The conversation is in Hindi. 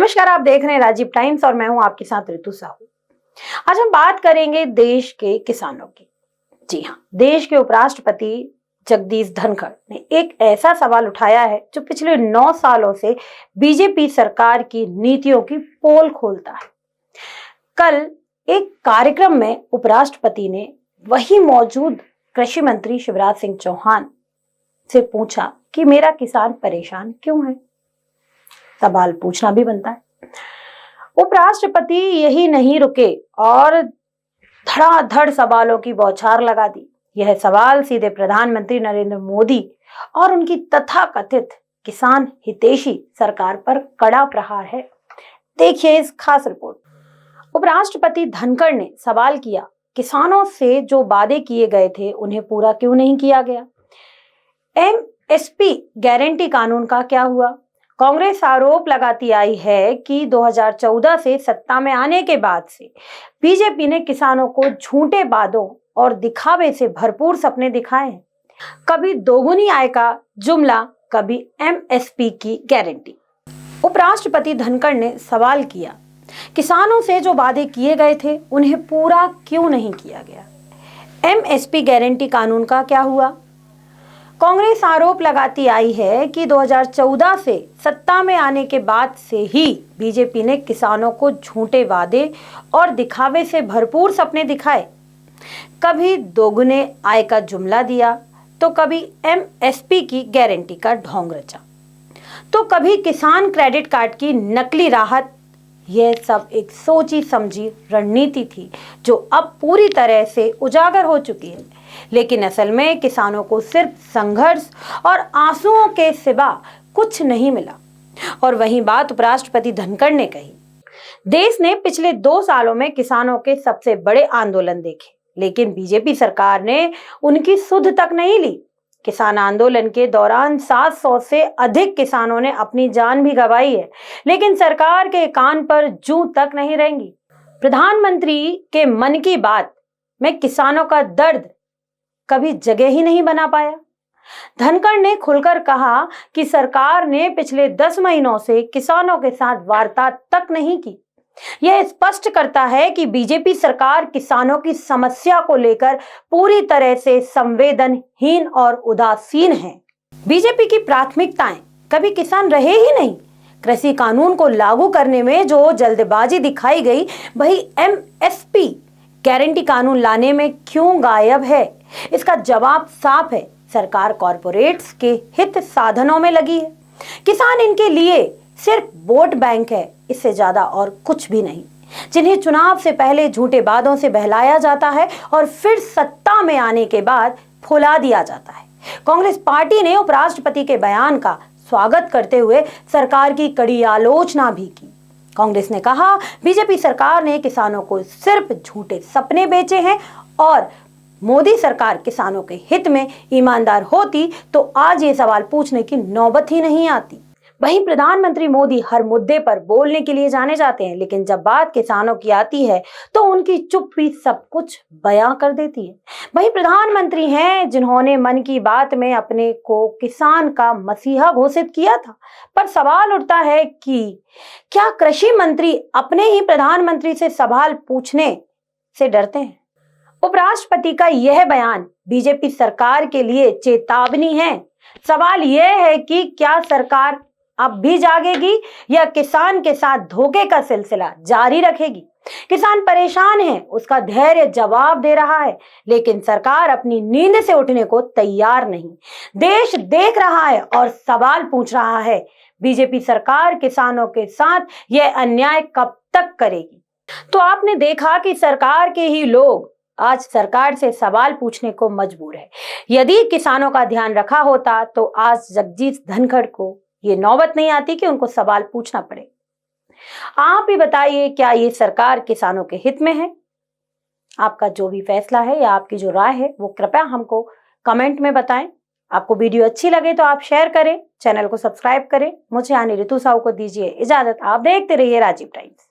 नमस्कार, आप देख रहे हैं राजीव टाइम्स और मैं हूं आपके साथ ऋतु साहू। आज हम बात करेंगे देश के किसानों की। जी हाँ, देश के उपराष्ट्रपति जगदीप धनखड़ ने एक ऐसा सवाल उठाया है जो पिछले 9 सालों से बीजेपी सरकार की नीतियों की पोल खोलता है। कल एक कार्यक्रम में उपराष्ट्रपति ने वही मौजूद कृषि मंत्री शिवराज सिंह चौहान से पूछा कि मेरा किसान परेशान क्यों है। सवाल पूछना भी बनता है। उपराष्ट्रपति यही नहीं रुके और धड़ाधड़ सवालों की बौछार लगा दी। यह सवाल सीधे प्रधानमंत्री नरेंद्र मोदी और उनकी तथाकथित किसान हितैषी सरकार पर कड़ा प्रहार है। देखिए इस खास रिपोर्ट। उपराष्ट्रपति धनखड़ ने सवाल किया, किसानों से जो वादे किए गए थे उन्हें पूरा क्यों नहीं किया गया। एमएसपी गारंटी कानून का क्या हुआ। कांग्रेस आरोप लगाती आई है कि 2014 से सत्ता में आने के बाद से बीजेपी ने किसानों को झूठे वादों और दिखावे से भरपूर सपने दिखाए हैं। कभी दोगुनी आय का जुमला, कभी एमएसपी की गारंटी। उपराष्ट्रपति धनखड़ ने सवाल किया, किसानों से जो वादे किए गए थे उन्हें पूरा क्यों नहीं किया गया। एमएसपी गारंटी कानून का क्या हुआ। कांग्रेस आरोप लगाती आई है कि 2014 से सत्ता में आने के बाद से ही बीजेपी ने किसानों को झूठे वादे और दिखावे से भरपूर सपने दिखाए। कभी दोगुने आय का जुमला दिया तो कभी एमएसपी की गारंटी का ढोंग रचा, तो कभी किसान क्रेडिट कार्ड की नकली राहत। यह सब एक सोची समझी रणनीति थी जो अब पूरी तरह से उजागर हो चुकी है। लेकिन असल में किसानों को सिर्फ संघर्ष और आंसुओं के सिवा कुछ नहीं मिला। और वही बात उपराष्ट्रपति धनखड़ ने कही। देश ने पिछले 2 सालों में किसानों के सबसे बड़े आंदोलन देखे, लेकिन बीजेपी सरकार ने उनकी सुध तक नहीं ली। किसान आंदोलन के दौरान 700 से अधिक किसानों ने अपनी जान भी गंवाई है, लेकिन सरकार के कान पर जूं तक नहीं रेंगी। प्रधानमंत्री के मन की बात में किसानों का दर्द कभी जगह ही नहीं बना पाया। धनखड़ ने खुलकर कहा कि सरकार ने पिछले 10 महीनों से किसानों के साथ वार्ता तक नहीं की। यह स्पष्ट करता है कि बीजेपी सरकार किसानों की समस्या को लेकर पूरी तरह से संवेदनहीन और उदासीन है। बीजेपी की प्राथमिकताएं कभी किसान रहे ही नहीं। कृषि कानून को लागू करने में जो जल्दबाजी दिखाई गई, वही एमएसपी गारंटी कानून लाने में क्यों गायब है। इसका जवाब साफ है, सरकार कॉरपोरेट्स के हित साधनों में लगी है। किसान इनके लिए सिर्फ वोट बैंक है, इससे ज्यादा और कुछ भी नहीं, जिन्हें चुनाव से पहले झूठे वादों से बहलाया जाता है और फिर सत्ता में आने के बाद फुला दिया जाता है। कांग्रेस पार्टी ने उपराष्ट्रपति के बयान का स्वागत करते हुए सरकार की कड़ी आलोचना भी की। कांग्रेस ने कहा, बीजेपी सरकार ने किसानों को सिर्फ झूठे सपने बेचे हैं और मोदी सरकार किसानों के हित में ईमानदार होती तो आज ये सवाल पूछने की नौबत ही नहीं आती। वहीं प्रधानमंत्री मोदी हर मुद्दे पर बोलने के लिए जाने जाते हैं, लेकिन जब बात किसानों की आती है तो उनकी चुप्पी सब कुछ बयां कर देती है। वहीं प्रधानमंत्री हैं जिन्होंने मन की बात में अपने को किसान का मसीहा घोषित किया था। पर सवाल उठता है कि क्या कृषि मंत्री अपने ही प्रधानमंत्री से सवाल पूछने से डरते हैं। उपराष्ट्रपति का यह बयान बीजेपी सरकार के लिए चेतावनी है। सवाल यह है कि क्या सरकार अब भी जागेगी या किसान के साथ धोखे का सिलसिला जारी रखेगी। किसान परेशान है, उसका धैर्य जवाब दे रहा है, लेकिन सरकार अपनी नींद से उठने को तैयार नहीं। देश देख रहा है और सवाल पूछ रहा है, बीजेपी सरकार किसानों के साथ यह अन्याय कब तक करेगी। तो आपने देखा कि सरकार के ही लोग आज सरकार से सवाल पूछने को मजबूर है। यदि किसानों का ध्यान रखा होता तो आज जगदीप धनखड़ को ये नौबत नहीं आती कि उनको सवाल पूछना पड़े। आप ही बताइए, क्या ये सरकार किसानों के हित में है। आपका जो भी फैसला है या आपकी जो राय है वो कृपया हमको कमेंट में बताएं। आपको वीडियो अच्छी लगे तो आप शेयर करें, चैनल को सब्सक्राइब करें। मुझे यानी ऋतु साहू को दीजिए इजाजत। आप देखते रहिए राजीव टाइम्स।